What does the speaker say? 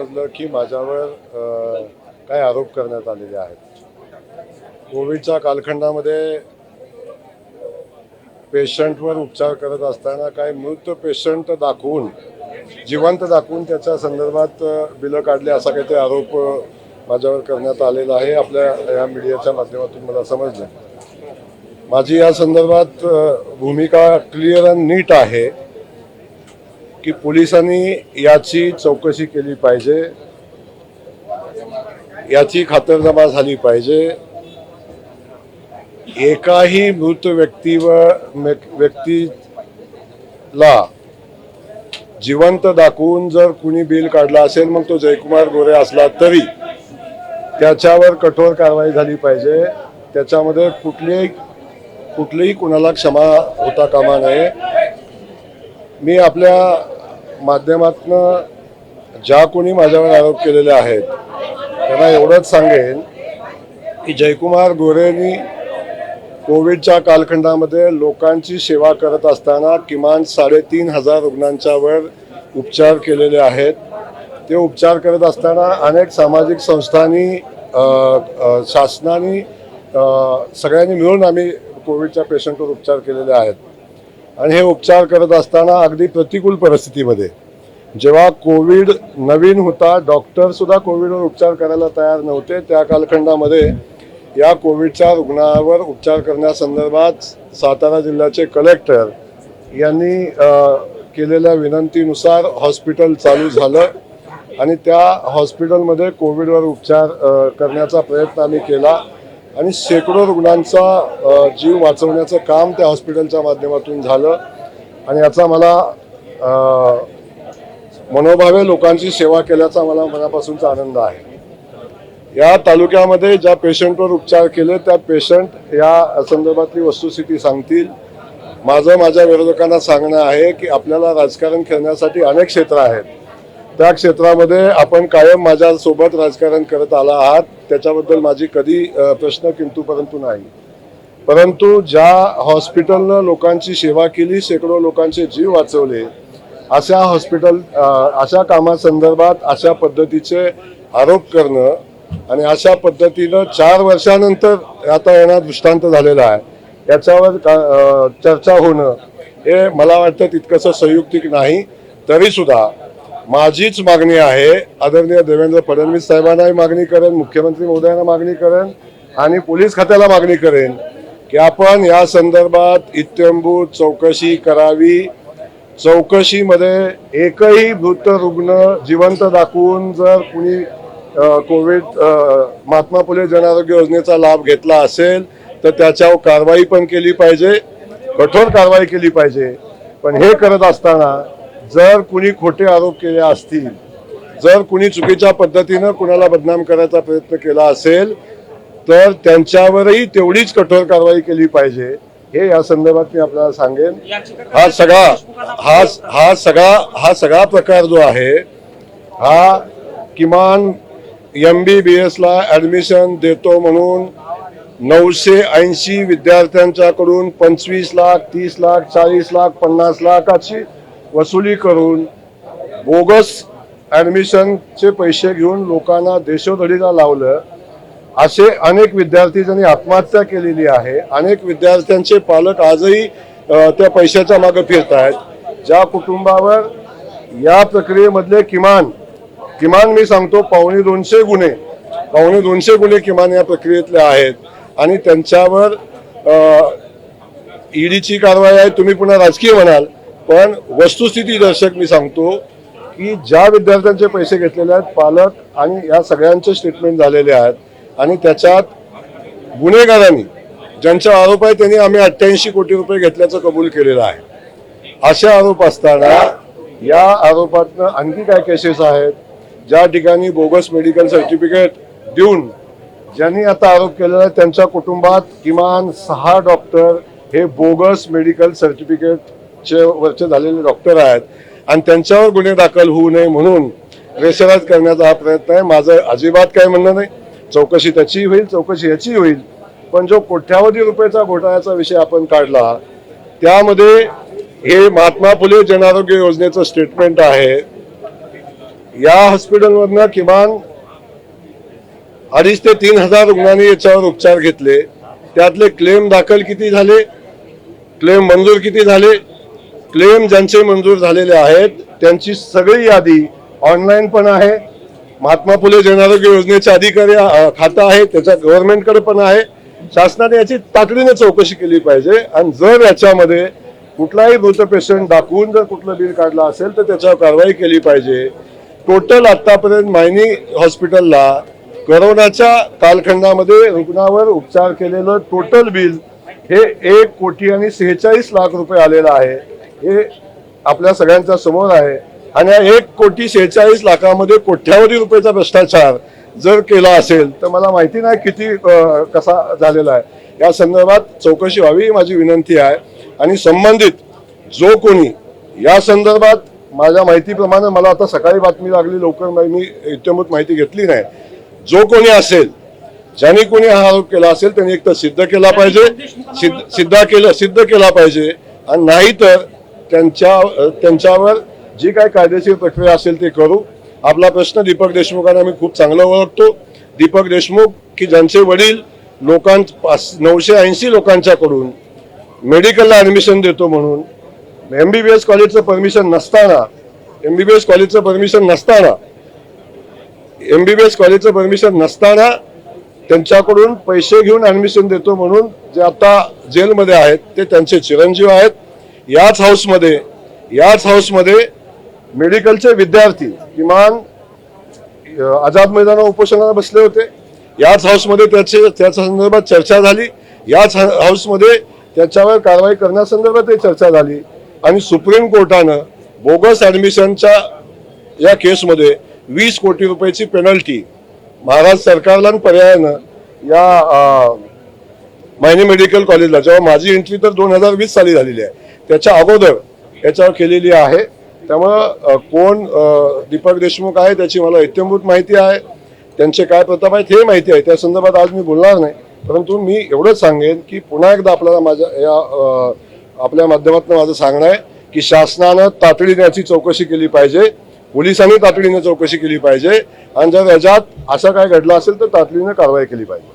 समजलं की माझ्यावर काय आरोप करण्यात आलेले आहेत। कोविडच्या कालखंडामध्ये पेशंटवर उपचार करत असताना काही मृत पेशंट दाखवून जिवंत दाखवून त्याच्या संदर्भात बिलं काढले असा काहीतरी आरोप माझ्यावर करण्यात आलेला आहे। आपल्या या मीडियाच्या माध्यमातून मला समजलं। माझी या संदर्भात भूमिका क्लिअर आणि नीट आहे की पोलिसांनी याची चौकशी केली पाहिजे, याची खातरजमा झाली पाहिजे। एकाही मृत व्यक्तीला जिवंत दाखवून जर कुणी बिल काढला असेल, मग तो जयकुमार गोरे असला तरी त्याच्यावर कठोर कारवाई झाली पाहिजे। त्याच्यामध्ये कुठलीही कुणाला क्षमा होता कामा नये। मी आपल्या माध्यमातून ज्या कोणी माझ्यावर आरोप केलेले आहेत त्यांना एवढंच सांगेन की जयकुमार गोरेंनी कोविडच्या कालखंडामध्ये लोकांची सेवा करत असताना किमान 3,500 रुग्णांच्या वर उपचार केलेले आहेत। ते उपचार करत असताना अनेक सामाजिक संस्थांनी शासनाने सगळ्यांनी मिळून आम्ही कोविडच्या पेशंटवर उपचार केलेले आहेत। आणि हे उपचार करत असताना अगदी प्रतिकूल परिस्थितीमध्ये जेव्हा कोविड नवीन होता, डॉक्टर सुद्धा कोविडवर उपचार करायला तयार नव्हते, त्या कालखंडामध्ये या कोविडच्या रुग्णावर उपचार करण्यासंदर्भात सातारा जिल्ह्याचे कलेक्टर यांनी केलेल्या विनंतीनुसार हॉस्पिटल चालू झालं आणि त्या हॉस्पिटलमध्ये कोविडवर उपचार करण्याचा प्रयत्न आम्ही केला आणि शेकडो रुग्णांचा जीव वाचवण्याचं काम त्या हॉस्पिटलच्या माध्यमातून झालं। आणि याचा मला मनोभावे लोकांची सेवा केल्याचा मला मनापासूनचा आनंद आहे। या तालुक्यामध्ये ज्या पेशंटवर उपचार केले त्या पेशंट या संदर्भातली वस्तुस्थिती सांगतील। माझ्या विरोधकांना सांगणं आहे की आपल्याला राजकारण खेळण्यासाठी अनेक क्षेत्र आहेत, त्या क्षेत्रामध्ये आपण कायम माझ्यासोबत राजकारण करत आला आहात, त्याच्याबद्दल माझी कधी प्रश्न किंतु परंतु नाही। परंतु ज्या हॉस्पिटलनं लोकांची सेवा केली, शेकडो लोकांचे जीव वाचवले, अशा हॉस्पिटल अशा कामासंदर्भात अशा पद्धतीचे आरोप करणं आणि अशा पद्धतीनं 4 वर्षानंतर आता येणार दृष्टांत झालेला आहे, याच्यावर चर्चा होणं हे मला वाटतं तितकंसं संयुक्तिक नाही। तरी सुद्धा माझीच मागणी आहे, आदरणीय देवेंद्र फडणवीस साहेबांनाही मागणी करेन, मुख्यमंत्री महोदयांना मागणी करेन आणि पोलीस खात्याला मागणी करेन की आपण या संदर्भात इत्थंभूत चौकशी करावी। चौकशीमध्ये एकही मृत रुग्ण जिवंत दाखवून जर कुणी कोविड महात्मा फुले जनआरोग्य योजनेचा लाभ घेतला असेल तर त्याच्यावर कारवाई पण केली पाहिजे, कठोर कारवाई केली पाहिजे। पण हे करत असताना जर कुणी खोटे आरोप केले असतील, जर कुणी चुकीच्या पद्धतीनं कुणाला बदनाम करायचा प्रयत्न केला असेल तर त्यांच्यावरही तेवढीच कठोर कारवाई केली पाहिजे। हे या संदर्भात मी आपल्याला सांगेन। हा सगळा प्रकार जो आहे हा किमान MBBS ला ऍडमिशन देतो म्हणून 980 विद्यार्थ्यांच्याकडून 25 लाख, 30 लाख, 40 लाख, 50 लाखाची वसुली करून बोगस ऍडमिशनचे पैसे घेऊन लोकांना देशोधडीला लावलं। असे अनेक विद्यार्थी ज्यांनी आत्महत्या केलेली आहे, अनेक विद्यार्थ्यांचे पालक आजही त्या पैशाच्या मागे फिरत आहेत। ज्या कुटुंबावर या प्रक्रियेमधले किमान मी सांगतो 250 गुन्हे किमान या प्रक्रियेतले आहेत आणि त्यांच्यावर ईडीची कारवाई आहे। तुम्ही पुन्हा राजकीय म्हणाल, पण वस्तुस्थिती दर्शक मी सांगतो की ज्या विद्यार्थ्यांचे पैसे घेतलेले आहेत पालक आणि या सगळ्यांचे स्टेटमेंट झालेले आहेत आणि त्याच्यात गुन्हेगारांनी ज्यांचा आरोप आहे त्यांनी आम्ही 88 कोटी रुपये घेतल्याचं कबूल केलेलं आहे। असे आरोप असताना या आरोपातनं आणखी काय केसेस आहेत ज्या ठिकाणी बोगस मेडिकल सर्टिफिकेट देऊन ज्यांनी आता आरोप केलेला आहे त्यांच्या कुटुंबात किमान 6 डॉक्टर हे बोगस मेडिकल सर्टिफिकेटचे वरचे झालेले डॉक्टर आहेत आणि त्यांच्यावर गुन्हे दाखल होऊ नये म्हणून प्रेशराईज करण्याचा हा प्रयत्न आहे। माझं अजिबात काय म्हणणं नाही, चौकशी त्याची होईल, चौकशी याची होईल, पण जो कोट्यावधी रुपयाचा घोटाळ्याचा विषय आपण काढला त्यामध्ये हे महात्मा फुले जनआरोग्य योजनेचं स्टेटमेंट आहे या हॉस्पिटलमधनं किमान 2,500 ते 3,000 रुग्णांनी याच्यावर उपचार घेतले. त्यातले क्लेम दाखल किती झाले, क्लेम मंजूर किती झाले, क्लेम ज्यांचे मंजूर झालेले आहेत त्यांची सगळी यादी ऑनलाईन पण आहे. महात्मा फुले जन आरोग्य योजनेचे अधिकारी खातं आहे, त्याच्या गव्हर्नमेंटकडे पण आहे. शासनाने याची तातडीने चौकशी केली पाहिजे आणि जर याच्यामध्ये कुठलाही मृत पेशंट दाखवून जर कुठलं बिल काढलं असेल तर त्याच्यावर कारवाई केली पाहिजे. टोटल आतापर्यंत मायनी हॉस्पिटलला कोरोनाच्या कालखंडामध्ये रुग्णावर उपचार केलेलं टोटल बिल हे 1,46,00,000 रुपये आलेलं आहे. हे आपल्या सगळ्यांच्या समोर आहे आणि या 1,46,00,000 कोट्यावधी रुपयाचा भ्रष्टाचार जर केला असेल तर मला माहिती नाही किती कसा झालेला आहे. या संदर्भात चौकशी व्हावी ही माझी विनंती आहे. आणि संबंधित जो कोणी या संदर्भात माझ्या माहितीप्रमाणे मला आता सकाळी बातमी लागली, लवकर मी इत्यंभूत माहिती घेतली नाही. जो कोणी असेल ज्यांनी कोणी हा आरोप केला असेल त्यांनी एक तर सिद्ध केला पाहिजे, सिद्ध केला पाहिजे आणि नाही तर त्यांच्यावर जी काय कायदेशीर प्रक्रिया असेल ते करू. आपला प्रश्न दीपक देशमुखांना मी खूप चांगलं ओळखतो. दीपक देशमुख की ज्यांचे वडील 980 लोकांच्याकडून मेडिकलला ऍडमिशन देतो म्हणून MBBS कॉलेजचं परमिशन नसताना त्यांच्याकडून पैसे घेऊन ऍडमिशन देतो म्हणून जे आता जेलमध्ये आहेत ते त्यांचे चिरंजीव आहेत. याच हाऊसमध्ये मेडिकलचे विद्यार्थी किमान आझाद मैदानावर उपोषणाला बसले होते. याच हाऊसमध्ये त्याच्या संदर्भात चर्चा झाली. याच हाऊसमध्ये त्याच्यावर कारवाई करण्यासंदर्भात चर्चा झाली आणि सुप्रीम कोर्टानं बोगस ऍडमिशनच्या या केसमध्ये 20 कोटी रुपयाची पेनल्टी महाराष्ट्र सरकारला आणि पर्यायानं या मायनी मेडिकल कॉलेजला, जेव्हा माझी एंट्री तर 2020 साली झालेली आहे, त्याच्या अगोदर याच्यावर केलेली आहे. त्यामुळं कोण दीपक देशमुख आहे त्याची मला इत्यंभूत माहिती आहे. त्यांचे काय प्रताप आहेत हे माहिती आहे. त्या संदर्भात आज मी बोलणार नाही, परंतु मी एवढंच सांगेन की पुन्हा एकदा आपल्याला आपल्या माध्यमातून माझं सांगणं आहे की शासनानं तातडीने याची चौकशी केली पाहिजे, पोलिसांनी तातडीने चौकशी केली पाहिजे आणि जर याच्यात असं काय घडलं असेल तर तातडीने कारवाई केली पाहिजे.